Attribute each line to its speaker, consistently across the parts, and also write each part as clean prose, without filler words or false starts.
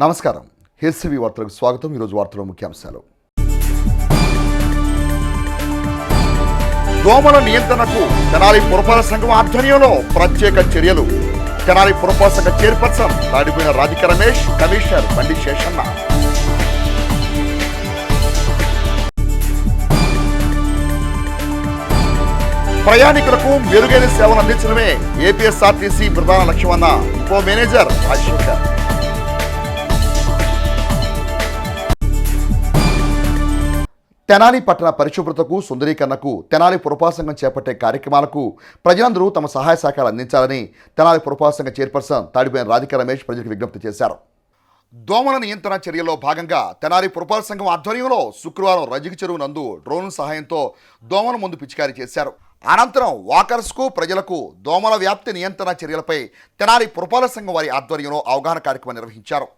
Speaker 1: నమస్కారం. హెచ్సివి వార్తలకు స్వాగతం. ఈరోజు వార్తల ముఖ్యాంశాలు. దోమల నియంత్రణకు తెనాలి పురపాలక సంఘం ఆధ్వర్యంలో ప్రత్యేక చర్యలు. తెనాలి పురపాలక సంఘ చైర్పర్సన్ తాడిపోయిన రాధిక రమేష్, కమిషనర్ బండి శేషన్న. ప్రయాణికులకు మెరుగైన సేవలు అందించడమే ఏపీఎస్ఆర్టీసీ ప్రధాన లక్ష్యమన్న ఉప మేనేజర్ రాజశేఖర్. తెనాలి పట్టణ పరిశుభ్రతకు, సుందరీకరణకు తెనాలి పురపాలక సంఘం చేపట్టే కార్యక్రమాలకు ప్రజలందరూ తమ సహాయ సహకారాలు అందించాలని తెనాలి పురపాలక సంఘ చైర్పర్సన్ తాడిపోయిన రాధిక రమేష్ ప్రజలకు విజ్ఞప్తి చేశారు. దోమల నియంత్రణ చర్యల్లో భాగంగా తెనాలి పురపాలక సంఘం ఆధ్వర్యంలో శుక్రవారం రజిక చెరువు నందు డ్రోన్ సహాయంతో దోమల మందు పిచికారీ చేశారు. అనంతరం వాకర్స్కు, ప్రజలకు దోమల వ్యాప్తి నియంత్రణ చర్యలపై తెనాలి పురపాలక సంఘం వారి ఆధ్వర్యంలో అవగాహన కార్యక్రమం నిర్వహించారు.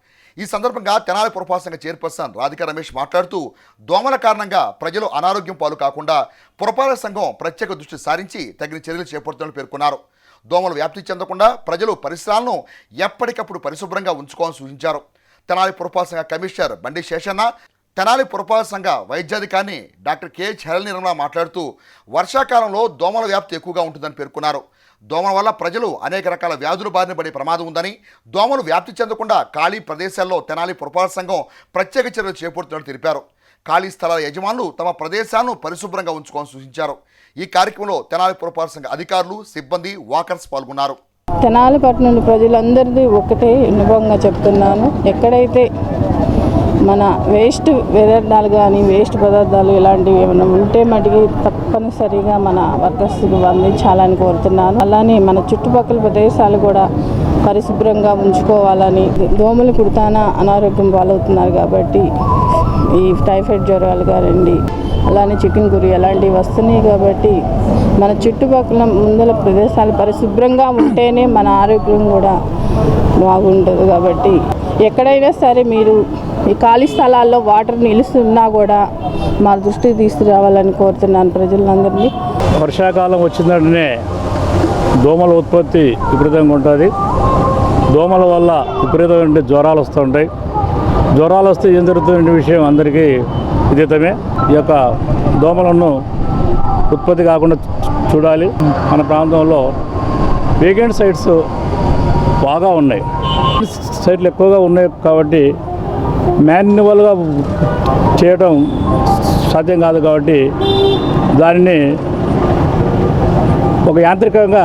Speaker 1: ఈ సందర్భంగా తెనాలి పురపాలక సంఘ చైర్పర్సన్ రాధిక రమేష్ మాట్లాడుతూ దోమల కారణంగా ప్రజలు అనారోగ్యం పాలు కాకుండా పురపాలక సంఘం ప్రత్యేక దృష్టి సారించి తగిన చర్యలు చేపడుతుందని పేర్కొన్నారు. దోమలు వ్యాప్తి చెందకుండా ప్రజలు పరిసరాలను ఎప్పటికప్పుడు పరిశుభ్రంగా ఉంచుకోవాలని సూచించారు. తెనాలి పురపాలక సంఘ కమిషనర్ బండి శేషన్న, తెనాలి పురపాలక సంఘ వైద్యాధికారిని డాక్టర్ కెహెచ్ నిర్మల మాట్లాడుతూ వర్షాకాలంలో దోమల వ్యాప్తి ఎక్కువగా ఉంటుందని పేర్కొన్నారు. దోమల వల్ల ప్రజలు అనేక రకాల వ్యాధులు బారిన పడే ప్రమాదం ఉందని, దోమలు వ్యాప్తి చెందకుండా ఖాళీ ప్రదేశాల్లో తెనాలి పురపాలక సంఘం ప్రత్యేక చర్యలు చేపడుతున్నట్టు తెలిపారు. ఖాళీ స్థలాల యజమానులు తమ ప్రదేశాలను పరిశుభ్రంగా ఉంచుకోవాలని సూచించారు. ఈ కార్యక్రమంలో తెనాలి పురపాలక సంఘ అధికారులు, సిబ్బంది, వాకర్స్ పాల్గొన్నారు.
Speaker 2: తెనాలి పట్టణ ప్రజలందరిది ఒకటే అనుభవంగా చెప్తున్నాను. ఎక్కడైతే మన వేస్ట్ వ్యర్థాలు కానీ వేస్ట్ పదార్థాలు ఇలాంటివి ఏమైనా ఉంటే మటుకి తప్పనిసరిగా మన వర్కర్స్కి అందించాలని కోరుతున్నాను. అలానే మన చుట్టుపక్కల ప్రదేశాలు కూడా పరిశుభ్రంగా ఉంచుకోవాలని. దోమలు కుడతానా అనారోగ్యం పాలవుతున్నారు కాబట్టి ఈ టైఫాయిడ్ జ్వరాలు కానివ్వండి, అలానే చికెన్ గురి అలాంటివి వస్తున్నాయి కాబట్టి మన చుట్టుపక్కల ముందల ప్రదేశాలు పరిశుభ్రంగా ఉంటేనే మన ఆరోగ్యం కూడా బాగుంటుంది. కాబట్టి ఎక్కడైనా సరే మీరు ఈ ఖాళీ స్థలాల్లో వాటర్ నిలుస్తున్నా కూడా మా దృష్టికి తీసుకురావాలని కోరుతున్నాను ప్రజలందరినీ.
Speaker 3: వర్షాకాలం వచ్చిందంటేనే దోమల ఉత్పత్తి విపరీతంగా ఉంటుంది. దోమల వల్ల విపరీతమైన జ్వరాలు వస్తుంటాయి. జ్వరాలు వస్తే ఏం జరుగుతున్న విషయం అందరికీ విదితమే. ఈ యొక్క దోమలను ఉత్పత్తి కాకుండా చూడాలి. మన ప్రాంతంలో వేకెంట్ సైట్స్ బాగా ఉన్నాయి. సైట్లు ఎక్కువగా ఉన్నాయి కాబట్టి మాన్యువల్గా చేయడం సాధ్యం కాదు. కాబట్టి దానిని ఒక యాంత్రికంగా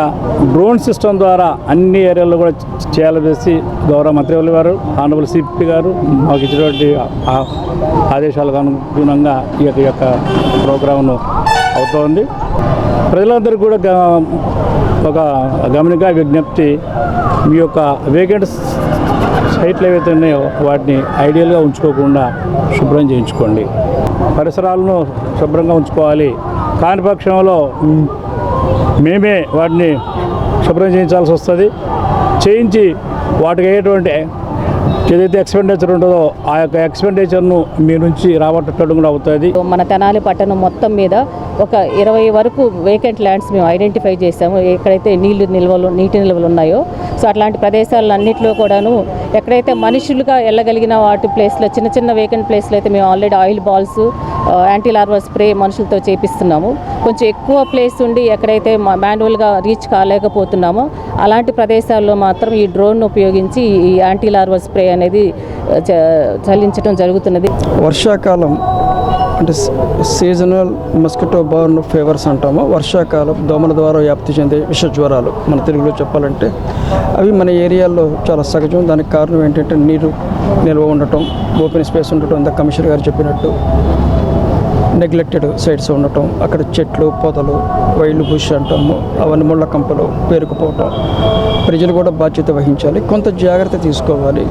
Speaker 3: డ్రోన్ సిస్టమ్ ద్వారా అన్ని ఏరియాల్లో కూడా చేయాలనేసి గౌరవ మంత్రివర్యులు గారు, ఆనరబుల్ సిపి గారు మాకు ఇచ్చినటువంటి ఆదేశాలకు అనుగుణంగా ఈ యొక్క ప్రోగ్రామ్ను అవుతోంది. ప్రజలందరికీ కూడా ఒక గమనిక విజ్ఞప్తి, మీ యొక్క వేకెంట్ సైట్లు ఏవైతే ఉన్నాయో వాటిని ఐడియల్గా ఉంచుకోకుండా శుభ్రం చేయించుకోండి. పరిసరాలను శుభ్రంగా ఉంచుకోవాలి. కాని పక్షంలో మేమే వాటిని శుభ్రం చేయించాల్సి వస్తుంది. చేయించి వాటికి అయ్యేటువంటి ఏదైతే ఎక్స్పెండిచర్ ఉంటుందో ఆ యొక్క ఎక్స్పెండిచర్ను మీ నుంచి రాబట్టడం కూడా అవుతుంది.
Speaker 4: మన తెనాలి పట్టణం మొత్తం మీద ఒక 20 వరకు వేకెంట్ ల్యాండ్స్ మేము ఐడెంటిఫై చేసాము. ఎక్కడైతే నీటి నిల్వలు ఉన్నాయో సో అట్లాంటి ప్రదేశాలన్నింటిలో కూడాను ఎక్కడైతే మనుషులుగా వెళ్ళగలిగిన వాటి ప్లేస్లో చిన్న చిన్న వేకెంట్ ప్లేస్లో అయితే మేము already oil balls, anti larva spray మనుషులతో చేపిస్తున్నాము. కొంచెం ఎక్కువ ప్లేస్ ఉండి ఎక్కడైతే మాన్యువల్గా రీచ్ కాలేకపోతున్నామో అలాంటి ప్రదేశాల్లో మాత్రం ఈ డ్రోన్ ఉపయోగించి ఈ యాంటీ లార్వా స్ప్రే అనేది చల్లించడం జరుగుతున్నది.
Speaker 5: వర్షాకాలం అంటే సీజనల్ మస్కిటో బార్న్ ఫీవర్స్ అంటాము. వర్షాకాలం దోమల ద్వారా వ్యాప్తి చెందే విష జ్వరాలు మన తెలుగులో చెప్పాలంటే అవి మన ఏరియాల్లో చాలా సహజం. దానికి కారణం ఏంటంటే నీరు నిల్వ ఉండటం, ఓపెన్ స్పేస్ ఉండటం, ఇంత కమిషనర్ గారు చెప్పినట్టు నెగ్లెక్టెడ్ సైట్స్ ఉండటం, అక్కడ చెట్లు, పొదలు, వైల్డ్ బుష్ అంటాము, అవన్నీ ముళ్ళ కంపలు పేరుకుపోవటం. ప్రజలు కూడా బాధ్యత వహించాలి, కొంత జాగ్రత్త తీసుకోవాలి.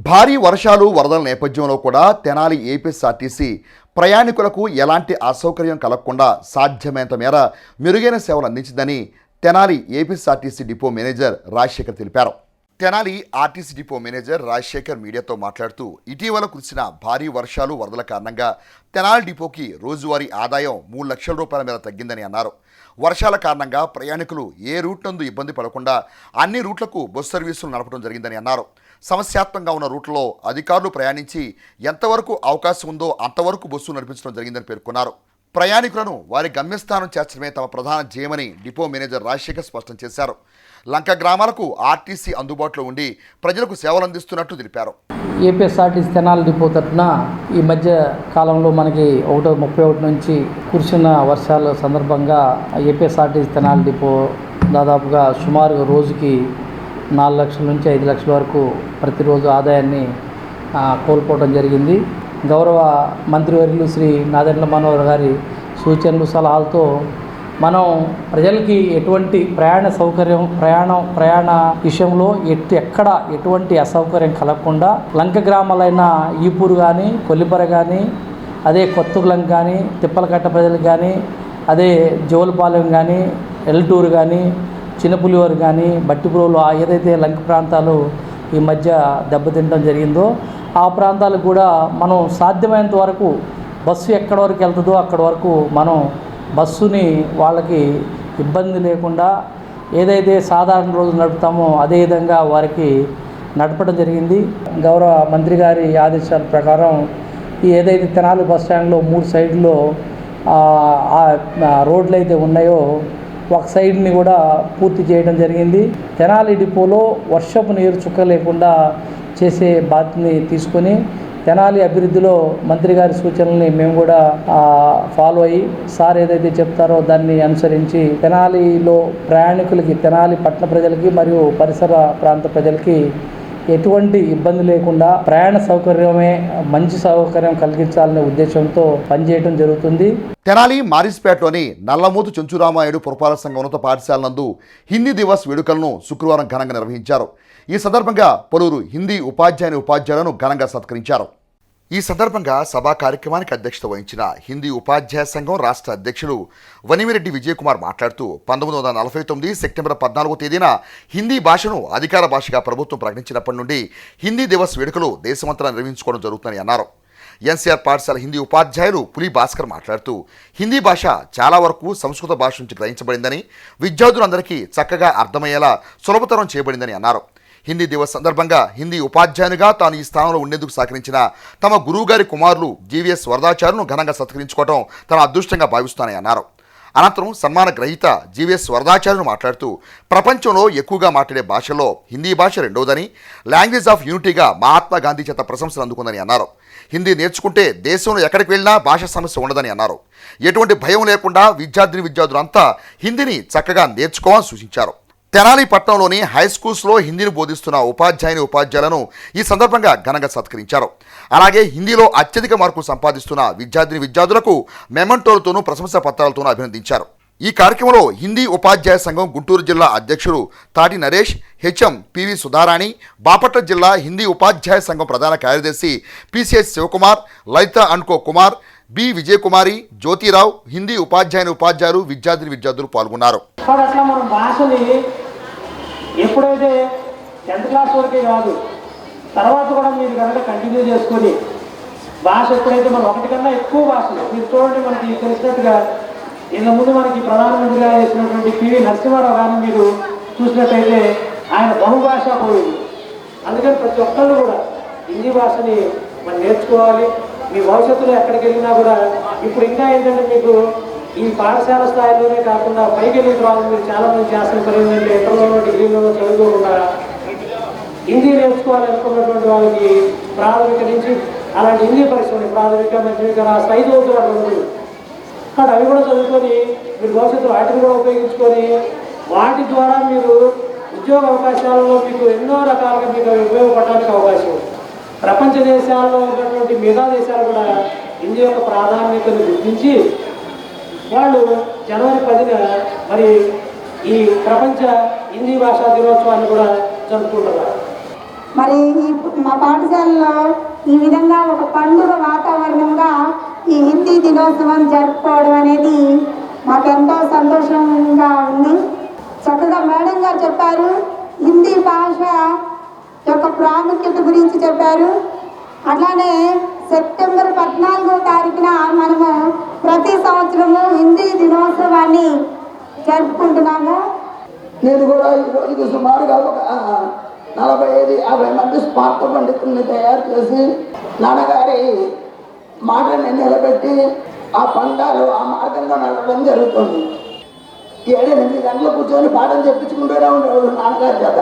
Speaker 1: భారీ వర్షాలు, వరదల నేపథ్యంలో కూడా తెనాలి ఏపీఎస్ఆర్టీసీ ప్రయాణికులకు ఎలాంటి అసౌకర్యం కలగకుండా సాధ్యమైనంత మేర మెరుగైన సేవలు అందించిందని Tenali APSRTC depot manager Rajasekhar తెలిపారు. Tenali RTC depot manager Rajasekhar మీడియాతో మాట్లాడుతూ ఇటీవల కురిసిన భారీ వర్షాలు, వరదల కారణంగా తెనాలి డిపోకి రోజువారీ ఆదాయం 3 లక్షల రూపాయల మేర తగ్గిందని అన్నారు. వర్షాల కారణంగా ప్రయాణికులు ఏ రూట్ నందు ఇబ్బంది పడకుండా అన్ని రూట్లకు బస్సు సర్వీసులు నడపడం జరిగిందని అన్నారు. సమస్యాత్మకంగా ఉన్న రూట్లలో అధికారులు ప్రయాణించి ఎంతవరకు అవకాశం ఉందో అంతవరకు బస్సు నడిపించడం జరిగిందని పేర్కొన్నారు. ప్రయాణికులను వారి గమ్యస్థానం చేర్చడమే తమ ప్రధాన ధ్యేయమని డిపో మేనేజర్ రాజశేఖర్ స్పష్టం చేశారు. లంక గ్రామాలకు ఆర్టీసీ అందుబాటులో ఉండి ప్రజలకు సేవలు అందిస్తున్నట్టు తెలిపారు.
Speaker 6: ఏపీఎస్ఆర్టీసీ తెనాలి డిపో తరఫున ఈ మధ్య కాలంలో మనకి 31 నుంచి కురిసిన వర్షాల సందర్భంగా ఏపీఎస్ఆర్టీసీ తెనాలి డిపో దాదాపుగా సుమారుగా రోజుకి 4 లక్షల నుంచి 5 లక్షల వరకు ప్రతిరోజు ఆదాయాన్ని కోల్పోవడం జరిగింది. గౌరవ మంత్రివర్యులు శ్రీ నాదెండ్ల మనోహర్ గారి సూచనలు సలహాలతో మనం ప్రజలకి ఎటువంటి ప్రయాణ సౌకర్యం ప్రయాణ విషయంలో ఎక్కడ ఎటువంటి అసౌకర్యం కలగకుండా లంక గ్రామాలైన ఈపూరు కానీ కొల్లిపర కానీ అదే కొత్తగులం కానీ తిప్పలకట్ట ప్రజలకు కానీ అదే జోలపాలెం కానీ ఎల్టూరు కానీ చిన్నపులివరు కానీ బట్టిపురోలు ఏదైతే లంక ప్రాంతాలు ఈ మధ్య దెబ్బతింటడం జరిగిందో ఆ ప్రాంతాలకు కూడా మనం సాధ్యమైనంత వరకు బస్సు ఎక్కడి వరకు వెళ్తుందో అక్కడి వరకు మనం బస్సుని వాళ్ళకి ఇబ్బంది లేకుండా ఏదైతే సాధారణ రోజు నడుపుతామో అదే విధంగా వారికి నడపడం జరిగింది. గౌరవ మంత్రి గారి ఆదేశాల ప్రకారం ఏదైతే తెనాలి బస్ స్టాండ్లో 3 సైడ్లో రోడ్లు అయితే ఉన్నాయో ఒక సైడ్ని కూడా పూర్తి చేయడం జరిగింది. తెనాలి డిపోలో వర్షపు నీరు చుక్క లేకుండా చేసే బాధ్యతని తీసుకొని తెనాలి అభివృద్ధిలో మంత్రి గారి సూచనల్ని మేము కూడా ఫాలో అయ్యి సార్ ఏదైతే చెప్తారో దాన్ని అనుసరించి తెనాలిలో ప్రయాణికులకి తెనాలి పట్టణ ప్రజలకి మరియు పరిసర ప్రాంత ప్రజలకి ఎటువంటి ఇబ్బంది లేకుండా ప్రయాణ సౌకర్యమే మంచి సౌకర్యం కలిగించాలనే ఉద్దేశంతో పనిచేయడం జరుగుతుంది.
Speaker 1: తెనాలి మారిస్పేటలోని నల్లమూతు చెంచురామాయుడు పురపాలక సంఘం ఉన్నత పాఠశాల నందు హిందీ దివస్ వేడుకలను శుక్రవారం ఘనంగా నిర్వహించారు. ఈ సందర్భంగా పలువురు హిందీ ఉపాధ్యాయులను ఘనంగా సత్కరించారు. ఈ సందర్భంగా సభా కార్యక్రమానికి అధ్యక్షత వహించిన హిందీ ఉపాధ్యాయ సంఘం రాష్ట్ర అధ్యక్షులు వనిమిరెడ్డి విజయకుమార్ మాట్లాడుతూ 1949 సెప్టెంబర్ 14వ తేదీన హిందీ భాషను అధికార భాషగా ప్రభుత్వం ప్రకటించినప్పటి నుండి హిందీ దివస్ వేడుకలు దేశమంతటా నిర్వహించుకోవడం జరుగుతుందని అన్నారు. ఎన్సీఆర్ పాఠశాల హిందీ ఉపాధ్యాయులు పులి భాస్కర్ మాట్లాడుతూ హిందీ భాష చాలా వరకు సంస్కృత భాష నుంచి గ్రహించబడిందని, విద్యార్థులందరికీ చక్కగా అర్థమయ్యేలా సులభతరం చేయబడిందని అన్నారు. హిందీ దివస్ సందర్భంగా హిందీ ఉపాధ్యాయునిగా తాను ఈ స్థానంలో ఉండేందుకు సహకరించిన తమ గురువుగారి కుమారులు జీవీఎస్ వరదాచారులను ఘనంగా సత్కరించుకోవడం తన అదృష్టంగా భావిస్తానని అన్నారు. అనంతరం సన్మాన గ్రహీత జీవీఎస్ వరదాచార్యులు మాట్లాడుతూ ప్రపంచంలో ఎక్కువగా మాట్లాడే భాషల్లో హిందీ భాష రెండోదని, లాంగ్వేజ్ ఆఫ్ యూనిటీగా మహాత్మా గాంధీ చేత ప్రశంసలు అందుకుందని అన్నారు. హిందీ నేర్చుకుంటే దేశంలో ఎక్కడికి వెళ్ళినా భాషా సమస్య ఉండదని అన్నారు. ఎటువంటి భయం లేకుండా విద్యార్థులంతా హిందీని చక్కగా నేర్చుకోవాలని సూచించారు. తెనాలి పట్టణంలోని హై స్కూల్స్లో హిందీని బోధిస్తున్న ఉపాధ్యాయులను ఈ సందర్భంగా ఘనంగా సత్కరించారు. అలాగే హిందీలో అత్యధిక మార్కులు సంపాదిస్తున్న విద్యార్థులకు మెమంటోలతోనూ ప్రశంసా పత్రాలతోనూ అభినందించారు. ఈ కార్యక్రమంలో హిందీ ఉపాధ్యాయ సంఘం గుంటూరు జిల్లా అధ్యక్షుడు తాటి నరేష్, హెచ్ఎం పివి సుధారాణి, బాపట్ల జిల్లా హిందీ ఉపాధ్యాయ సంఘం ప్రధాన కార్యదర్శి పిసిఎస్ శివకుమార్, లలిత అండ్కో కుమార్, బి విజయకుమారి, జ్యోతిరావు, హిందీ ఉపాధ్యాయులు విద్యార్థులు పాల్గొన్నారు.
Speaker 7: అట్లా మనం భాషని ఎప్పుడైతే 10th క్లాస్ వరకే కాదు, తర్వాత కూడా మీరు కనుక కంటిన్యూ చేసుకొని భాష ఎప్పుడైతే మనం ఒకటి కన్నా ఎక్కువ భాషలు మీరు చూడండి, మనకి తెలిసినట్టుగా ఇంత ముందు మనకి ప్రధానమంత్రిగా చేసినటువంటి పివి నరసింహారావు గారిని మీరు చూసినట్టయితే ఆయన బహుభాషా కోవిడు. అందుకని ప్రతి ఒక్కళ్ళు కూడా హిందీ భాషని మనం నేర్చుకోవాలి. మీ భవిష్యత్తులో ఎక్కడికి వెళ్ళినా కూడా ఇప్పుడు ఇంకా ఏంటంటే మీకు ఈ పాఠశాల స్థాయిలోనే కాకుండా పైకి వెళ్ళిన తర్వాత మీరు చాలామంది చేస్తున్న పని ఏంటంటే ఇంటర్లోనో డిగ్రీలోనో చదువుకోకుండా హిందీ నేర్చుకోవాలనుకున్నటువంటి వాళ్ళకి ప్రాథమిక నుంచి అలాంటి హిందీ పరిశ్రమ ప్రాథమిక మాధ్యమిక 5 చదువుతున్నారు. కాబట్టి అవి కూడా చదువుకొని మీరు భవిష్యత్తులో వాటిని కూడా ఉపయోగించుకొని వాటి ద్వారా మీరు ఉద్యోగ అవకాశాలలో మీకు ఎన్నో రకాలుగా మీకు ఉపయోగపడడానికి అవకాశం ఉంది. ప్రపంచ దేశాల్లో ఉన్నటువంటి మిగతా దేశాలు కూడా హిందీ యొక్క ప్రాధాన్యతను గుర్తించి వాళ్ళు జనవరి 10న మరి ఈ ప్రపంచ హిందీ భాషా దినోత్సవాన్ని కూడా జరుపుకుంటున్నారు.
Speaker 8: మరి మా పాఠశాలలో ఈ విధంగా ఒక పండుగ వాతావరణంగా ఈ హిందీ దినోత్సవం జరుపుకోవడం అనేది మాకెంతో సంతోషంగా ఉంది. చక్కగా మేడం గారు చెప్పారు, హిందీ భాష యొక్క ప్రాముఖ్యత గురించి చెప్పారు. అట్లానే సెప్టెంబర్ 14వ తారీఖున మనము ప్రతి సంవత్సరము హిందీ దినోత్సవాన్ని జరుపుకుంటున్నాము.
Speaker 9: నేను కూడా ఈరోజుకి సుమారుగా ఒక 45-50 మంది స్మార్త పండితుల్ని తయారు చేసి నాన్నగారి మాటని నిలబెట్టి ఆ పండాలు ఆ మార్గంలో నడవడం జరుగుతుంది. 7-8 గంటలు కూర్చొని పాఠం చెప్పించుకుంటూనే ఉండేవాళ్ళు నాన్నగారి చేత.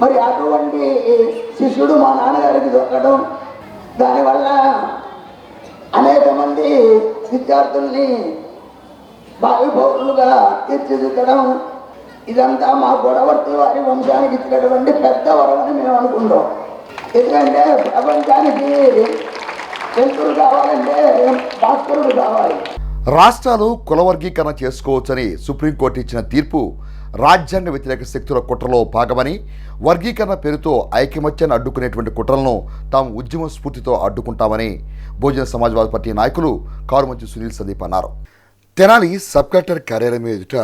Speaker 9: మరి అటువంటి శిష్యుడు మా నాన్నగారికి దొరకడం, దానివల్ల అనేక మంది విద్యార్థుల్ని భావి పౌరులుగా తీర్చిదిద్దడం, ఇదంతా మా గొడవర్తి వారి వంశానికి ఇచ్చినటువంటి పెద్ద వరం అని మేము అనుకుంటాం. ఎందుకంటే ప్రపంచానికి వెలుతురు కావాలంటే భాస్కరుడు కావాలి.
Speaker 1: రాష్ట్రాలు కుల వర్గీకరణ చేసుకోవచ్చని సుప్రీంకోర్టు ఇచ్చిన తీర్పు రాజ్యాంగ వ్యతిరేక శక్తుల కుట్రలో భాగమని, వర్గీకరణ పేరుతో ఐకమత్యాన్ని అడ్డుకునేటువంటి కుట్రలను తాము ఉద్యమ స్ఫూర్తితో అడ్డుకుంటామని బహుజన సమాజ్వాదీ పార్టీ నాయకులు కారుమంచి సునీల్ సందీప్ అన్నారు. తెనాలి సబ్ కలెక్టర్ కార్యాలయం ఎదుట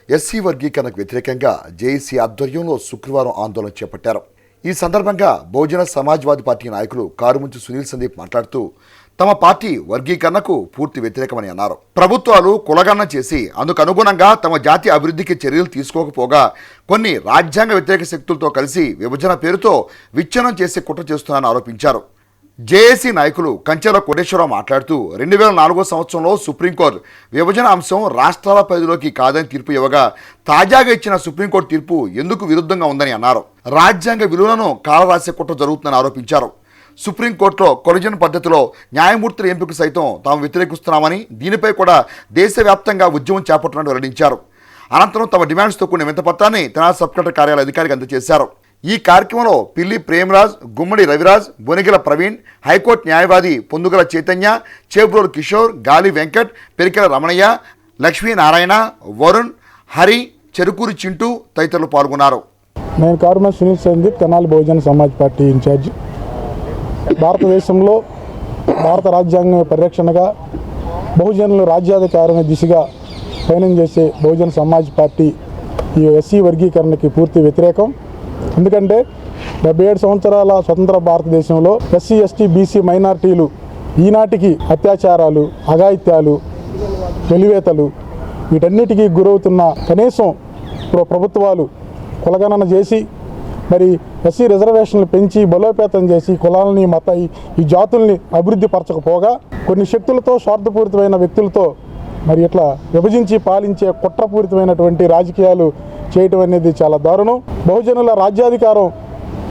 Speaker 1: ఎస్సీ వర్గీకరణకు వ్యతిరేకంగా జేఏసీ ఆధ్వర్యంలో శుక్రవారం ఆందోళన చేపట్టారు. ఈ సందర్భంగా బహుజన సమాజ్వాదీ పార్టీ నాయకులు కారుమంచి సునీల్ సందీప్ మాట్లాడుతూ తమ పార్టీ వర్గీకరణకు పూర్తి వ్యతిరేకమని అన్నారు. ప్రభుత్వాలు కులగణన చేసి అందుకు అనుగుణంగా తమ జాతి అభివృద్ధికి చర్యలు తీసుకోకపోగా కొన్ని రాజ్యాంగ వ్యతిరేక శక్తులతో కలిసి విభజన పేరుతో విచ్ఛిన్నం చేసే కుట్ర చేస్తున్నారని ఆరోపించారు. జేఏసీ నాయకులు కంచెల కోటేశ్వరరావు మాట్లాడుతూ 2004 సంవత్సరంలో సుప్రీంకోర్టు విభజన అంశం రాష్ట్రాల పరిధిలోకి కాదని తీర్పు ఇవ్వగా తాజాగా ఇచ్చిన సుప్రీంకోర్టు తీర్పు ఎందుకు విరుద్ధంగా ఉందని అన్నారు. రాజ్యాంగ విలువలను కాలరాసే కుట్ర జరుగుతుందని ఆరోపించారు. సుప్రీంకోర్టులో కొలిజన్ పద్ధతిలో న్యాయమూర్తుల ఎంపిక సైతం తాము వ్యతిరేకిస్తున్నామని, దీనిపై కూడా దేశవ్యాప్తంగా ఉద్యమం చేపట్టినట్టు వెల్లడించారు. అనంతరం తమ డిమాండ్స్తో కూడిన వింతపత్రాన్ని తెనాలి సబ్ కలెక్టర్ కార్యాలయ అధికారికి అందజేశారు. ఈ కార్యక్రమంలో పిల్లి ప్రేమరాజ్, గుమ్మడి రవిరాజ్, బొనిగల ప్రవీణ్, హైకోర్టు న్యాయవాది పొందుగల చైతన్య, చేబ్రోలు కిషోర్, గాలి వెంకట్, పెరికెల రమణయ్య, లక్ష్మీనారాయణ, వరుణ్, హరి, చెరుకూరి చింటూ తదితరులు పాల్గొన్నారు.
Speaker 10: నేను కారుమంచి సునీల్ సందీప్, తెనాలి బహుజన సమాజ్ పార్టీ ఇన్ఛార్జ్. భారతదేశంలో భారత రాజ్యాంగ పరిరక్షణగా బహుజనులు రాజ్యాధికారమే దిశగా పయనం చేసే బహుజన సమాజ్ పార్టీ ఈ ఎస్సీ వర్గీకరణకి పూర్తి వ్యతిరేకం. ఎందుకంటే 77 సంవత్సరాల స్వతంత్ర భారతదేశంలో ఎస్సీ, ఎస్టీ, బీసీ మైనారిటీలు ఈనాటికి అత్యాచారాలు, అఘాయిత్యాలు, వెలివేతలు వీటన్నిటికీ గురవుతున్న కనీసం ప్రభుత్వాలు కులగణన చేసి మరి ఎస్సీ రిజర్వేషన్లు పెంచి బలోపేతం చేసి కులాలని ఈ జాతుల్ని అభివృద్ధి పరచకపోగా కొన్ని శక్తులతో స్వార్థపూరితమైన వ్యక్తులతో మరి ఇట్లా విభజించి పాలించే కుట్రపూరితమైనటువంటి రాజకీయాలు చేయటం అనేది చాలా దారుణం. బహుజనుల రాజ్యాధికారం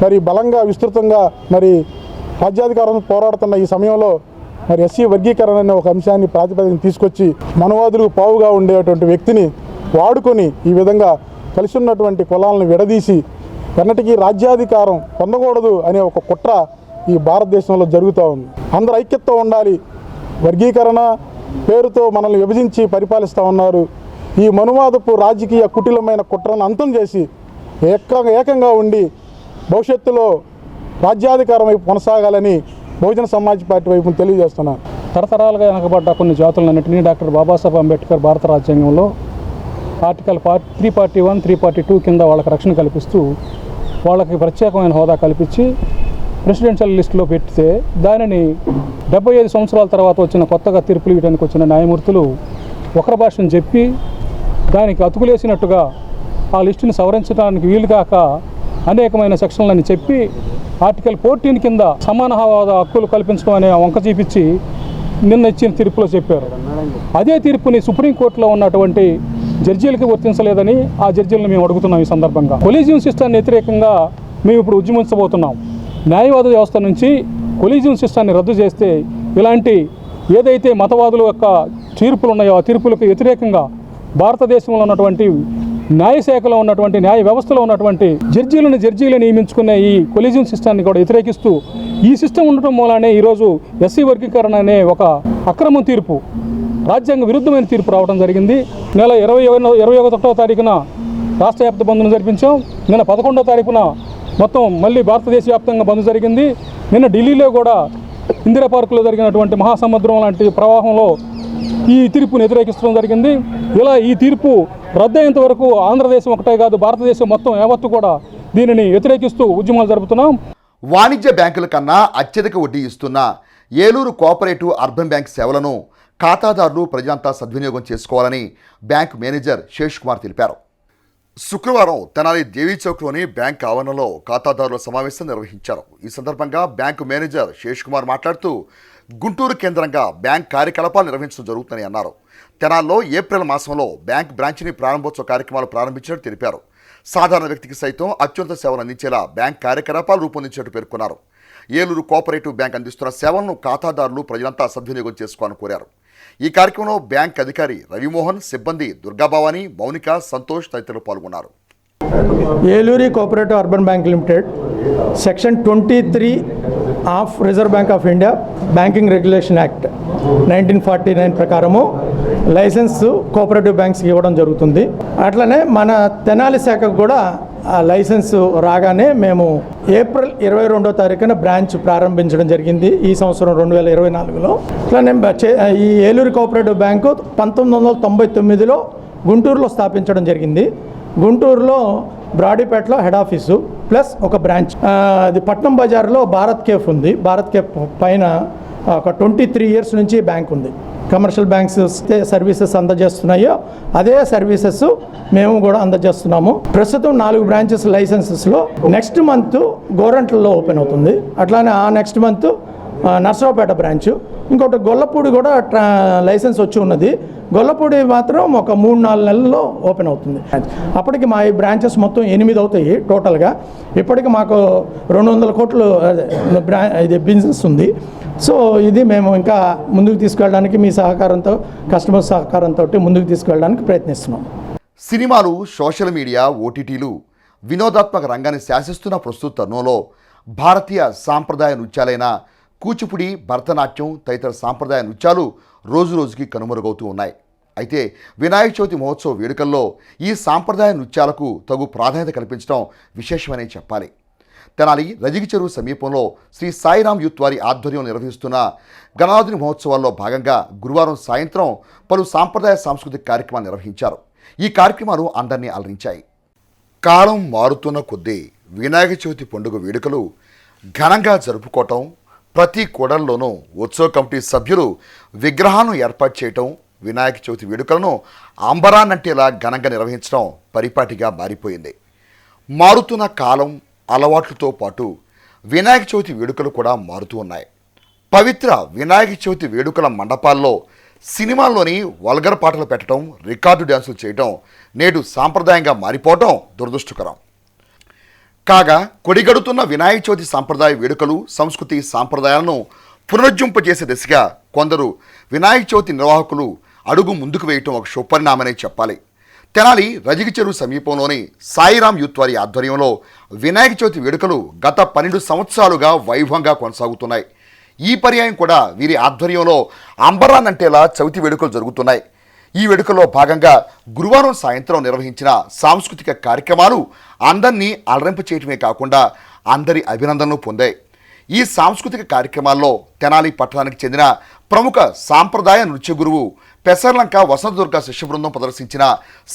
Speaker 10: మరి బలంగా విస్తృతంగా మరి రాజ్యాధికారం పోరాడుతున్న ఈ సమయంలో మరి ఎస్సీ వర్గీకరణ అనే ఒక అంశాన్ని ప్రాతిపదికన తీసుకొచ్చి మనవాదులకు పావుగా ఉండేటువంటి వ్యక్తిని వాడుకొని ఈ విధంగా కలిసి ఉన్నటువంటి కులాలను విడదీసి ఎన్నటికీ రాజ్యాధికారం పొందకూడదు అనే ఒక కుట్ర ఈ భారతదేశంలో జరుగుతూ ఉంది. అందరూ ఐక్యతతో ఉండాలి. వర్గీకరణ పేరుతో మనల్ని విభజించి పరిపాలిస్తూ ఉన్నారు. ఈ మనువాదపు రాజకీయ కుటిలమైన కుట్రను అంతం చేసి ఏకంగా ఉండి భవిష్యత్తులో రాజ్యాధికారం వైపు కొనసాగాలని బహుజన సమాజ్ పార్టీ వైపు తెలియజేస్తున్నాను.
Speaker 3: తరతరాలుగా వెనకబడ్డ కొన్ని జాతులన్నింటినీ డాక్టర్ బాబాసాహెబ్ అంబేద్కర్ భారత రాజ్యాంగంలో ఆర్టికల్ 341, 342 కింద వాళ్ళకి రక్షణ కల్పిస్తూ వాళ్ళకి ప్రత్యేకమైన హోదా కల్పించి ప్రెసిడెన్షియల్ లిస్టులో పెడితే దానిని 75 సంవత్సరాల తర్వాత వచ్చిన కొత్తగా తీర్పులు ఇవ్వడానికి వచ్చిన న్యాయమూర్తులు ఒకరి భాషను చెప్పి దానికి అతుకులేసినట్టుగా ఆ లిస్టుని సవరించడానికి వీలు కాక అనేకమైన సెక్షన్లని చెప్పి ఆర్టికల్ 14 కింద సమాన హోదా హక్కులు కల్పించడం అనే వంక చూపించి నిన్న ఇచ్చిన తీర్పులో చెప్పారు. అదే తీర్పుని సుప్రీంకోర్టులో ఉన్నటువంటి జడ్జీలకి వర్తించలేదని ఆ జడ్జీలను మేము అడుగుతున్నాం. ఈ సందర్భంగా కొలీజియం సిస్టాన్ని వ్యతిరేకంగా మేము ఇప్పుడు ఉద్యమించబోతున్నాం. న్యాయవాద వ్యవస్థ నుంచి కొలీజియం సిస్టాన్ని రద్దు చేస్తే ఇలాంటి ఏదైతే మతవాదుల యొక్క తీర్పులు ఉన్నాయో ఆ తీర్పులకు వ్యతిరేకంగా భారతదేశంలో ఉన్నటువంటి న్యాయశాఖలో ఉన్నటువంటి న్యాయ వ్యవస్థలో ఉన్నటువంటి జడ్జీలను నియమించుకునే ఈ కొలీజియం సిస్టాన్ని కూడా వ్యతిరేకిస్తూ ఈ సిస్టమ్ ఉండటం మూలానే ఈరోజు ఎస్సీ వర్గీకరణ అనే ఒక అక్రమ తీర్పు, రాజ్యాంగ విరుద్ధమైన తీర్పు రావడం జరిగింది. నెల 21వ తారీఖున రాష్ట్ర వ్యాప్త బంద్ను జరిపించాం. నిన్న 11వ తారీఖున మొత్తం మళ్ళీ భారతదేశ వ్యాప్తంగా బంద్ జరిగింది. నిన్న ఢిల్లీలో కూడా ఇందిరా పార్కులో జరిగినటువంటి మహాసముద్రం లాంటి ప్రవాహంలో ఈ తీర్పును వ్యతిరేకించడం జరిగింది. ఇలా ఈ తీర్పు రద్దయ్యేంత వరకు ఆంధ్రదేశం ఒకటే కాదు భారతదేశం మొత్తం యావత్తు కూడా దీనిని వ్యతిరేకిస్తూ ఉద్యమాలు జరుపుతున్నాం.
Speaker 1: వాణిజ్య బ్యాంకుల కన్నా అత్యధిక వడ్డీ ఇస్తున్న ఏలూరు కోఆపరేటివ్ అర్బన్ బ్యాంక్ సేవలను ఖాతాదారులు ప్రజలంతా సద్వినియోగం చేసుకోవాలని బ్యాంక్ మేనేజర్ శేష్ కుమార్ తెలిపారు. శుక్రవారం తెనాలి దేవీ చౌక్లోని బ్యాంక్ ఆవరణలో ఖాతాదారుల సమావేశం నిర్వహించారు. ఈ సందర్భంగా బ్యాంకు మేనేజర్ శేష్ కుమార్ మాట్లాడుతూ గుంటూరు కేంద్రంగా బ్యాంక్ కార్యకలాపాలు నిర్వహించడం జరుగుతుందని అన్నారు. తెనాల్లో ఏప్రిల్ మాసంలో బ్యాంక్ బ్రాంచ్ని ప్రారంభోత్సవ కార్యక్రమాలు ప్రారంభించినట్టు తెలిపారు. సాధారణ వ్యక్తికి సైతం అత్యున్నత సేవలు అందించేలా బ్యాంక్ కార్యకలాపాలు రూపొందించినట్టు పేర్కొన్నారు. ఏలూరు కోఆపరేటివ్ బ్యాంక్ అందిస్తున్న సేవలను ఖాతాదారులు ప్రజలంతా సద్వినియోగం చేసుకోవాలని కోరారు. ఈ కార్యక్రమంలో బ్యాంక్ అధికారి రవిమోహన్, సిబ్బంది దుర్గాభవాని, మౌనిక, సంతోష్ తదితరులు పాల్గొన్నారు.
Speaker 11: Eluri cooperative urban bank limited section 23 of reserve bank of India banking regulation act 1949 ప్రకారము లైసెన్స్ కోఆపరేటివ్ బ్యాంక్స్కి ఇవ్వడం జరుగుతుంది. అట్లనే మన తెనాలి శాఖకు కూడా ఆ లైసెన్స్ రాగానే మేము ఏప్రిల్ 22వ తారీఖున బ్రాంచ్ ప్రారంభించడం జరిగింది ఈ సంవత్సరం 2024లో. అట్లనే ఈ ఏలూరు కోఆపరేటివ్ బ్యాంకు 1999లో గుంటూరులో స్థాపించడం జరిగింది. గుంటూరులో బ్రాడీపేటలో హెడ్ ఆఫీసు ప్లస్ ఒక బ్రాంచ్. అది పట్నం బజార్లో భారత్ కేఫ్ ఉంది. భారత్ కేఫ్ పైన ఒక 23 ఇయర్స్ నుంచి బ్యాంక్ ఉంది. కమర్షియల్ బ్యాంక్స్ సర్వీసెస్ అందజేస్తున్నాయో అదే సర్వీసెస్ మేము కూడా అందజేస్తున్నాము. ప్రస్తుతం 4 బ్రాంచెస్ లైసెన్సెస్లో నెక్స్ట్ మంత్ గోరంట్లలో ఓపెన్ అవుతుంది. అట్లానే ఆ నెక్స్ట్ మంత్ నర్సరావుపేట బ్రాంచ్, ఇంకోటి గొల్లపూడి కూడా లైసెన్స్ వచ్చి ఉన్నది. గొల్లపూడి మాత్రం ఒక 3-4 నెలల్లో ఓపెన్ అవుతుంది. అప్పటికి మా ఈ బ్రాంచెస్ మొత్తం 8 అవుతాయి టోటల్గా. ఇప్పటికి మాకు 200 కోట్లు ఇది బిజినెస్ ఉంది. సో ఇది మేము ఇంకా ముందుకు తీసుకెళ్ళడానికి మీ సహకారంతో, కస్టమర్ సహకారంతో ముందుకు తీసుకెళ్ళడానికి ప్రయత్నిస్తున్నాం.
Speaker 1: సినిమాలు, సోషల్ మీడియా, ఓటీటీలు వినోదాత్మక రంగాన్ని శాసిస్తున్న ప్రస్తుత తరుణంలో భారతీయ సాంప్రదాయ నృత్యాలైన కూచిపుడి, భరతనాట్యం తదితర సాంప్రదాయ నృత్యాలు రోజురోజుకి కనుమరుగవుతూ ఉన్నాయి. అయితే వినాయక చవితి మహోత్సవ వేడుకల్లో ఈ సాంప్రదాయ నృత్యాలకు తగు ప్రాధాన్యత కల్పించడం విశేషమనే చెప్పాలి. తెనాలి రజిగి చెరువు సమీపంలో శ్రీ సాయిరాం యూత్ వారి ఆధ్వర్యంలో నిర్వహిస్తున్న గణనాథుని మహోత్సవాల్లో భాగంగా గురువారం సాయంత్రం పలు సాంప్రదాయ సాంస్కృతిక కార్యక్రమాలు నిర్వహించారు. ఈ కార్యక్రమాలు అందరినీ అలరించాయి. కాలం మారుతున్న కొద్దీ వినాయక చవితి పండుగ వేడుకలు ఘనంగా జరుపుకోవటం, ప్రతి కూడల్లోనూ ఉత్సవ కమిటీ సభ్యులు విగ్రహాలను ఏర్పాటు చేయటం, వినాయక చవితి వేడుకలను అంబరాన్నంటేలా ఘనంగా నిర్వహించడం పరిపాటిగా మారిపోయింది. మారుతున్న కాలం, అలవాట్లతో పాటు వినాయక చవితి వేడుకలు కూడా మారుతూ ఉన్నాయి. పవిత్ర వినాయక చవితి వేడుకల మండపాల్లో సినిమాల్లోని వల్గర్ పాటలు పెట్టడం, రికార్డు డ్యాన్సులు చేయడం నేడు సాంప్రదాయంగా మారిపోవడం దురదృష్టకరం. కాగా కొడిగడుతున్న వినాయక చవితి సాంప్రదాయ వేడుకలు, సంస్కృతి సాంప్రదాయాలను పునరుజ్జింపజేసే దిశగా కొందరు వినాయక చవితి నిర్వాహకులు అడుగు ముందుకు వేయటం ఒక శుభపరిణామనే చెప్పాలి. తెనాలి రజిగి చెరువు సమీపంలోని సాయిరాం యూత్ వారి ఆధ్వర్యంలో వినాయక చవితి వేడుకలు గత 12 సంవత్సరాలుగా వైభవంగా కొనసాగుతున్నాయి. ఈ పర్యాయం కూడా వీరి ఆధ్వర్యంలో అంబరాన్నంటేలా చవితి వేడుకలు జరుగుతున్నాయి. ఈ వేడుకల్లో భాగంగా గురువారం సాయంత్రం నిర్వహించిన సాంస్కృతిక కార్యక్రమాలు అందరినీ అలరింప చేయటమే కాకుండా అందరి అభినందనలు పొందాయి. ఈ సాంస్కృతిక కార్యక్రమాల్లో తెనాలి పట్టణానికి చెందిన ప్రముఖ సాంప్రదాయ నృత్య గురువు పెసర్లంక వసంతదుర్గ శిష్య బృందం ప్రదర్శించిన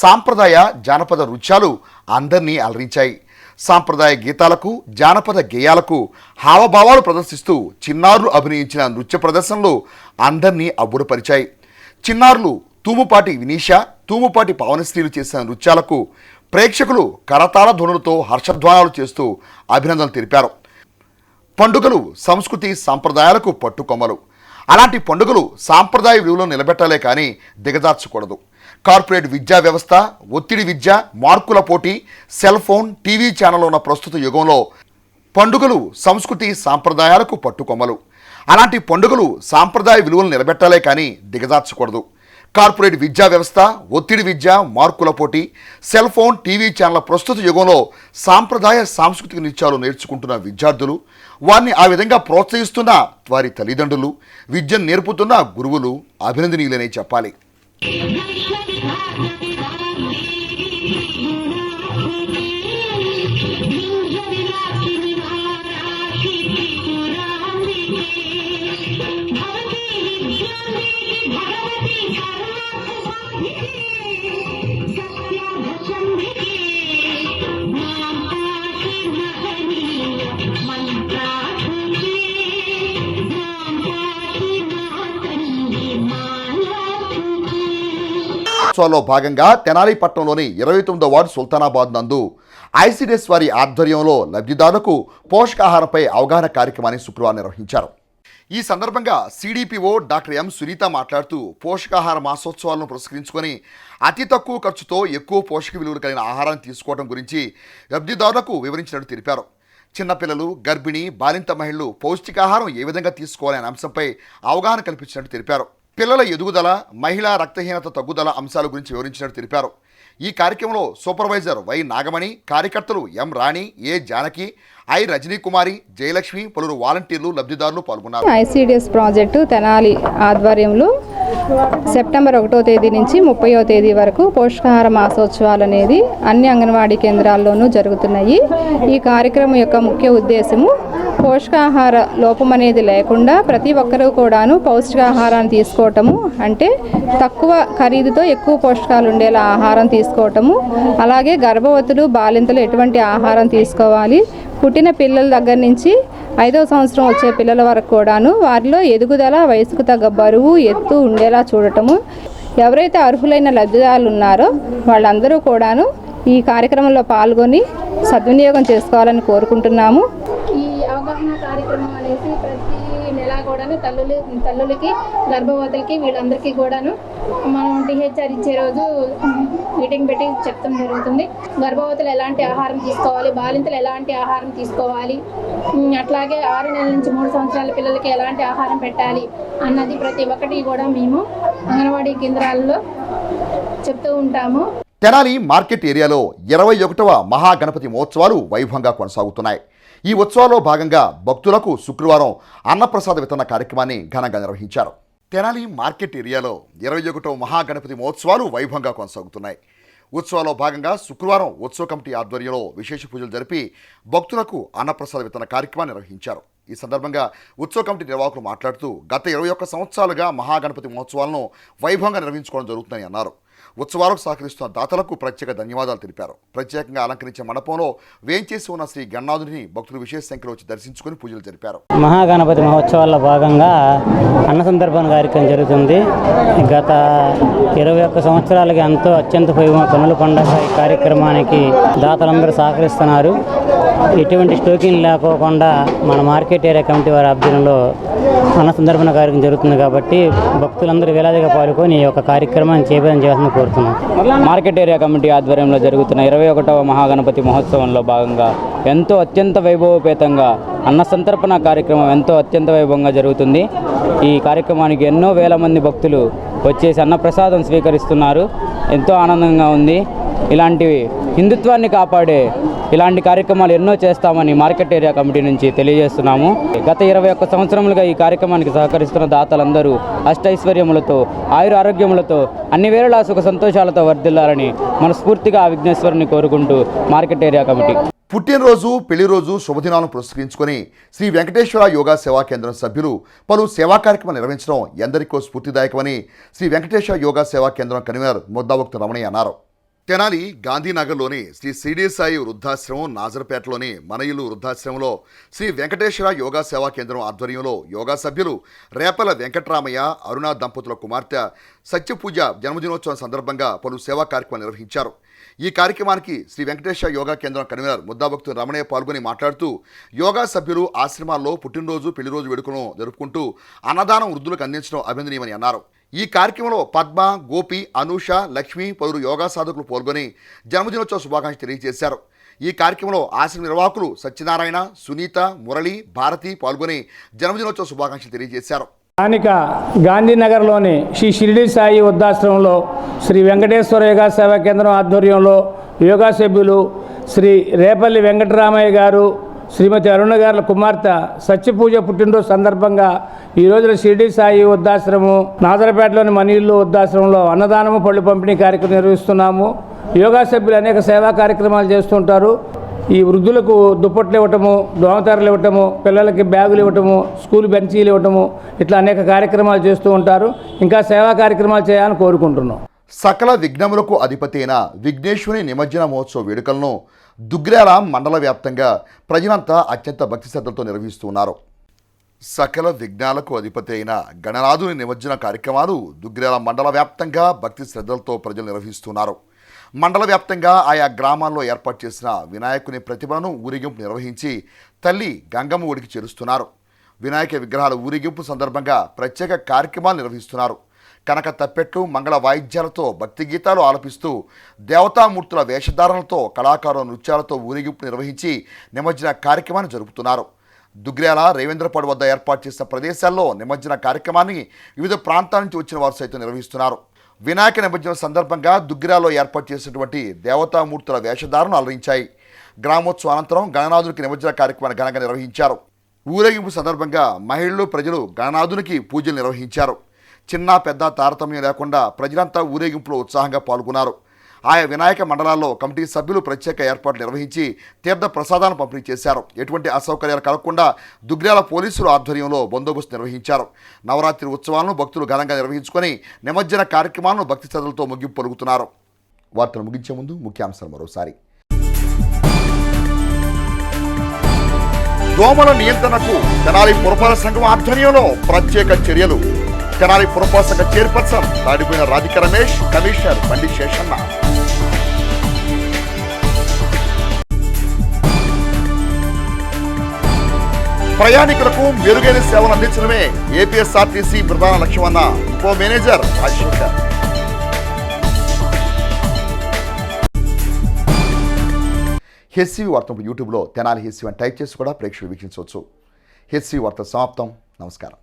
Speaker 1: సాంప్రదాయ జానపద నృత్యాలు అందరినీ అలరించాయి. సాంప్రదాయ గీతాలకు, జానపద గేయాలకు హావభావాలు ప్రదర్శిస్తూ చిన్నారులు అభినయించిన నృత్య ప్రదర్శనలు అందరినీ అబ్బురపరిచాయి. చిన్నారులు తూముపాటి వినీష, తూముపాటి పవనశ్రీలు చేసిన నృత్యాలకు ప్రేక్షకులు కరతాళ ధ్వనులతో హర్షధ్వానాలు చేస్తూ అభినందనలు తెలిపారు. పండుగలు సంస్కృతి సాంప్రదాయాలకు పట్టుకొమ్మలు. అలాంటి పండుగలు సాంప్రదాయ విలువలను నిలబెట్టాలే కానీ దిగజార్చకూడదు. కార్పొరేట్ విద్యా వ్యవస్థ, ఒత్తిడి విద్య, మార్కుల పోటీ, సెల్ ఫోన్, టీవీ ఛానల్ ఉన్న ప్రస్తుత యుగంలో పండుగలు సంస్కృతి సాంప్రదాయాలకు పట్టుకొమ్మలు. అలాంటి పండుగలు సాంప్రదాయ విలువలను నిలబెట్టాలే కానీ దిగజార్చకూడదు. కార్పొరేట్ విద్యా వ్యవస్థ, ఒత్తిడి విద్య, మార్కుల పోటీ, సెల్ ఫోన్, టీవీ ఛానల్ ప్రస్తుత యుగంలో సాంప్రదాయ సాంస్కృతిక నృత్యాలు నేర్చుకుంటున్న విద్యార్థులు, వారిని ఆ విధంగా ప్రోత్సహిస్తున్న వారి తల్లిదండ్రులు, విద్యను నేర్పుతున్న గురువులు అభినందనీయులనే చెప్పాలి.
Speaker 12: మంత్రాక్షి
Speaker 1: ఉత్సవాల్లో భాగంగా తెనాలి పట్టణంలోని 29వ వార్డు సుల్తానాబాద్ నందు ఐసిడిఎస్ వారి ఆధ్వర్యంలో లబ్ధిదారులకు పోషకాహారంపై అవగాహన కార్యక్రమాన్ని శుక్రవారం నిర్వహించారు. ఈ సందర్భంగా సిడిపిఓ డాక్టర్ ఎం సునీత మాట్లాడుతూ పోషకాహార మాసోత్సవాలను పురస్కరించుకొని అతి తక్కువ ఖర్చుతో ఎక్కువ పోషక విలువలు కలిగిన ఆహారాన్ని తీసుకోవడం గురించి లబ్ధిదారులకు వివరించినట్టు తెలిపారు. చిన్నపిల్లలు, గర్భిణీ, బాలింత మహిళలు పౌష్టికాహారం ఏ విధంగా తీసుకోవాలనే అంశంపై అవగాహన కల్పించినట్టు తెలిపారు. పిల్లల ఎదుగుదల, మహిళా రక్తహీనత తగ్గుదల అంశాల గురించి వివరించినట్టు తెలిపారు. ఈ కార్యక్రమంలో సూపర్వైజర్ వై నాగమణి, కార్యకర్తలు ఎం రాణి, ఏ జానకి, ఐ రజనీ కుమారి, జయలక్ష్మి, పలువురు వాలంటీర్లు, లబ్ధిదారులు పాల్గొన్నారు.
Speaker 12: ఐసిడిఎస్ ప్రాజెక్టు తెనాలి ఆధ్వర్యంలో సెప్టెంబర్ 1వ తేదీ నుంచి 30వ తేదీ వరకు పోషకాహార మాసోత్సవాలు అనేది అన్ని అంగన్వాడీ కేంద్రాల్లోనూ జరుగుతున్నాయి. ఈ కార్యక్రమం యొక్క ముఖ్య ఉద్దేశము పోషకాహార లోపం అనేది లేకుండా ప్రతి ఒక్కరూ కూడాను పౌష్టికాహారాన్ని తీసుకోవటము, అంటే తక్కువ ఖరీదుతో ఎక్కువ పోషకాలు ఉండేలా ఆహారం తీసుకోవటము, అలాగే గర్భవతులు, బాలింతలు ఎటువంటి ఆహారం తీసుకోవాలి, పుట్టిన పిల్లల దగ్గర నుంచి 5వ సంవత్సరం వచ్చే పిల్లల వరకు కూడాను వారిలో ఎదుగుదల, వయసుకు తగ్గ బరువు, ఎత్తు ఉండేలా చూడటము. ఎవరైతే అర్హులైన లబ్ధిదారులు ఉన్నారో వాళ్ళందరూ కూడాను ఈ కార్యక్రమంలో పాల్గొని సద్వినియోగం చేసుకోవాలని కోరుకుంటున్నాము.
Speaker 13: ఈ అవగాహన కార్యక్రమం అనేసి ప్రతి నెల కూడాను తల్లులకి, గర్భవతులకి వీళ్ళందరికీ కూడాను మనం డిహెచ్ఆర్ ఇచ్చే రోజు మీటింగ్ పెట్టి చెప్తాం జరుగుతుంది. గర్భవతులు ఎలాంటి ఆహారం తీసుకోవాలి, బాలింతలు ఎలాంటి ఆహారం తీసుకోవాలి, అట్లాగే 6 నెలల నుంచి 3 సంవత్సరాల పిల్లలకి ఎలాంటి ఆహారం పెట్టాలి అన్నది ప్రతి ఒక్కటి కూడా మేము అంగన్వాడీ కేంద్రాల్లో చెప్తూ ఉంటాము.
Speaker 1: తెనాలి మార్కెట్ ఏరియాలో 21వ మహాగణపతి మహోత్సవాలు వైభవంగా కొనసాగుతున్నాయి. ఈ ఉత్సవాల్లో భాగంగా భక్తులకు శుక్రవారం అన్నప్రసాద వితరణ కార్యక్రమాన్ని ఘనంగా నిర్వహించారు. తెనాలి మార్కెట్ ఏరియాలో 21వ మహాగణపతి మహోత్సవాలు వైభవంగా కొనసాగుతున్నాయి. ఉత్సవాల్లో భాగంగా శుక్రవారం ఉత్సవ కమిటీ ఆధ్వర్యంలో విశేష పూజలు జరిపి భక్తులకు అన్నప్రసాద వితరణ కార్యక్రమాన్ని నిర్వహించారు. ఈ సందర్భంగా ఉత్సవ కమిటీ నిర్వాహకులు మాట్లాడుతూ గత 21 సంవత్సరాలుగా మహాగణపతి మహోత్సవాలను వైభవంగా నిర్వహించుకోవడం జరుగుతుందని అన్నారు. ఉత్సవాలకు సహకరిస్తున్న దాతలకు ప్రత్యేక ధన్యవాదాలు తెలిపారు. ప్రత్యేకంగా అలంకరించే మండపంలో వేంచేసి ఉన్న శ్రీ గణనాథుని భక్తులు విశేష సంఖ్యలో వచ్చి దర్శించుకుని పూజలు జరిపారు.
Speaker 14: మహాగణపతి మహోత్సవాల్లో భాగంగా అన్న సందర్భన కార్యక్రమం జరుగుతుంది. గత 21 సంవత్సరాలుగా ఎంతో అత్యంత కనుల పండుగ ఈ కార్యక్రమానికి దాతలందరూ సహకరిస్తున్నారు. ఎటువంటి స్టోకింగ్ లేకోకుండా మన మార్కెట్ ఏరియా కమిటీ వారి ఆధ్వర్యంలో అన్న సందర్భన కార్యక్రమం జరుగుతుంది కాబట్టి భక్తులందరూ వేలాదిగా పాల్గొని ఈ యొక్క కార్యక్రమాన్ని చేయాలని కోరుతున్నాం.
Speaker 15: మార్కెట్ ఏరియా కమిటీ ఆధ్వర్యంలో జరుగుతున్న 21వ మహాగణపతి మహోత్సవంలో భాగంగా ఎంతో అత్యంత వైభవపేతంగా అన్న సంతర్పణ కార్యక్రమం ఎంతో అత్యంత వైభవంగా జరుగుతుంది. ఈ కార్యక్రమానికి ఎన్నో వేల మంది భక్తులు వచ్చేసి అన్నప్రసాదం స్వీకరిస్తున్నారు. ఎంతో ఆనందంగా ఉంది. ఇలాంటి హిందుత్వాన్ని కాపాడే ఇలాంటి కార్యక్రమాలు ఎన్నో చేస్తామని మార్కెట్ ఏరియా కమిటీ నుంచి తెలియజేస్తున్నాము. గత 21 సంవత్సరములుగా ఈ కార్యక్రమానికి సహకరిస్తున్న దాతలందరూ అష్టైశ్వర్యములతో, ఆయురారోగ్యములతో, అన్ని వేళలా సుఖ సంతోషాలతో వర్ధిల్లాలని మనస్ఫూర్తిగా ఆ విఘ్నేశ్వరుని కోరుకుంటూ మార్కెట్ ఏరియా కమిటీ.
Speaker 1: పుట్టినరోజు, పెళ్లి రోజు శుభదినాలను పురస్కరించుకొని శ్రీ వెంకటేశ్వర యోగా సేవా కేంద్రం సభ్యులు పలు సేవా కార్యక్రమాలు నిర్వహించడం ఎందరికో స్ఫూర్తిదాయకమని శ్రీ వెంకటేశ్వర యోగా సేవా కేంద్రం కన్వీనర్ ముద్దావక్తు రమణయ్య అన్నారు. తెనాలి గాంధీనగర్లోని శ్రీ సిడి సాయి వృద్ధాశ్రమం, నాజర్పేటలోని మనయిలు వృద్ధాశ్రమంలో శ్రీ వెంకటేశ్వర యోగా సేవా కేంద్రం ఆధ్వర్యంలో యోగా సభ్యులు రేపల వెంకట్రామయ్య, అరుణ దంపతుల కుమార్తె సత్యపూజ జన్మదినోత్సవం సందర్భంగా పలు సేవా కార్యక్రమాలు నిర్వహించారు. ఈ కార్యక్రమానికి శ్రీ వెంకటేశ్వర యోగా కేంద్రం కన్వీనర్ ముద్దాభక్తు రమణయ్య పాల్గొని మాట్లాడుతూ యోగా సభ్యులు ఆశ్రమాల్లో పుట్టినరోజు, పెళ్లిరోజు వేడుకలను జరుపుకుంటూ అన్నదానం వృద్ధులకు అందించడం అభినందనీయమని అన్నారు. ఈ కార్యక్రమంలో పద్మ, గోపి, అనూష, లక్ష్మి పలువురు యోగా సాధకులు పాల్గొని జన్మదినోత్సవ శుభాకాంక్షలు తెలియజేశారు. ఈ కార్యక్రమంలో ఆశ్రమ నిర్వాహకులు సత్యనారాయణ, సునీత, మురళి, భారతి పాల్గొని జన్మదినోత్సవ శుభాకాంక్షలు తెలియజేశారు.
Speaker 3: స్థానిక గాంధీనగర్లోని శ్రీ షిరిడి సాయి వృద్ధాశ్రమంలో శ్రీ వెంకటేశ్వర యోగా సేవా కేంద్రం ఆధ్వర్యంలో యోగా సభ్యులు శ్రీ రేపల్లి వెంకటరామయ్య గారు, శ్రీమతి అరుణ గారుల కుమార్తె సత్యపూజ పుట్టినరోజు సందర్భంగా ఈ రోజున షిరిడి సాయి వృద్ధాశ్రమం, నాజరపేటలోని మనీళ్ళు వృద్ధాశ్రమంలో అన్నదానము, పళ్ళు పంపిణీ కార్యక్రమం నిర్వహిస్తున్నాము. యోగా సభ్యులు అనేక సేవా కార్యక్రమాలు చేస్తుంటారు. ఈ వృద్ధులకు దుప్పట్లు ఇవ్వటము, దోమతెరలు ఇవ్వటము, పిల్లలకి బ్యాగులు ఇవ్వటము, స్కూల్ బెంచీలు ఇవ్వటము, ఇట్లా అనేక కార్యక్రమాలు చేస్తూ ఉంటారు. ఇంకా సేవా కార్యక్రమాలు చేయాలని కోరుకుంటున్నాం.
Speaker 1: సకల విఘ్నములకు అధిపతి అయిన విఘ్నేశ్వరుని నిమజ్జన మహోత్సవ వేడుకలను దుగ్గ్యాల మండల వ్యాప్తంగా ప్రజలంతా అత్యంత భక్తి శ్రద్ధలతో నిర్వహిస్తున్నారు. సకల విఘ్నాలకు అధిపతి అయిన గణనాథుని నిమజ్జన కార్యక్రమాలు దుగ్గిరాల మండల వ్యాప్తంగా భక్తి శ్రద్ధలతో ప్రజలు నిర్వహిస్తున్నారు. మండల వ్యాప్తంగా ఆయా గ్రామాల్లో ఏర్పాటు చేసిన వినాయకుని ప్రతిమలను ఊరేగింపు నిర్వహించి తల్లి గంగమ్మ ఒడికి చేరుస్తున్నారు. వినాయక విగ్రహాల ఊరేగింపు సందర్భంగా ప్రత్యేక కార్యక్రమాలు నిర్వహిస్తున్నారు. కనక తప్పెట్లు, మంగళ వాయిద్యాలతో భక్తి గీతాలు ఆలపిస్తూ దేవతామూర్తుల వేషధారణలతో కళాకారుల నృత్యాలతో ఊరేగింపు నిర్వహించి నిమజ్జన కార్యక్రమాన్ని జరుపుతున్నారు. దుగ్గిరాల రేవేంద్రపాడు వద్ద ఏర్పాటు చేసిన ప్రదేశాల్లో నిమజ్జన కార్యక్రమాన్ని వివిధ ప్రాంతాల నుంచి వచ్చిన వారు సైతం నిర్వహిస్తున్నారు. వినాయక నిమజ్జనం సందర్భంగా దుగ్గిరాలో ఏర్పాటు చేసినటువంటి దేవతామూర్తుల వేషధారణను అలరించాయి. గ్రామోత్సవం అనంతరం గణనాథునికి నిమజ్జన కార్యక్రమాన్ని ఘనంగా నిర్వహించారు. ఊరేగింపు సందర్భంగా మహిళలు, ప్రజలు గణనాథునికి పూజలు నిర్వహించారు. చిన్న పెద్ద తారతమ్యం లేకుండా ప్రజలంతా ఊరేగింపులో ఉత్సాహంగా పాల్గొన్నారు. ఆయా వినాయక మండలాల్లో కమిటీ సభ్యులు ప్రత్యేక ఏర్పాట్లు నిర్వహించి తీర్థ ప్రసాదాలను పంపిణీ చేశారు. ఎటువంటి అసౌకర్యాలు కలగకుండా దుగ్గిరాల పోలీసుల ఆధ్వర్యంలో బందోబస్తు నిర్వహించారు. నవరాత్రి ఉత్సవాలను భక్తులు ఘనంగా నిర్వహించుకొని నిమజ్జన కార్యక్రమాలను భక్తి శ్రద్ధలతో ముగింపు పలుకుతున్నారు. వార్తలు ముగించే ముందు ముఖ్యాంశాలు మరోసారి. దోమల నియంత్రణకు తెనాలి పురపాలక సంఘం ఆధ్వర్యంలో ప్రత్యేక చర్యలు. తెనాలి పురపాలక సంఘ చైర్పర్సన్ తాడిపోయిన రాధిక రమేష్, కమిషనర్ బండి శేషన్న. ప్రయాణికులకు మెరుగైన సేవలు అందించడమే ఏపీఎస్ఆర్టీసీ ప్రధాన లక్ష్యమన్న డిపో మేనేజర్ రాజశేఖర్. హెచ్సివి వార్తలు యూట్యూబ్లో తెనాలి హెచ్సివి అని టైప్ చేసి కూడా ప్రేక్షకులు వీక్షించవచ్చు. హెచ్సివి వార్త సమాప్తం. నమస్కారం.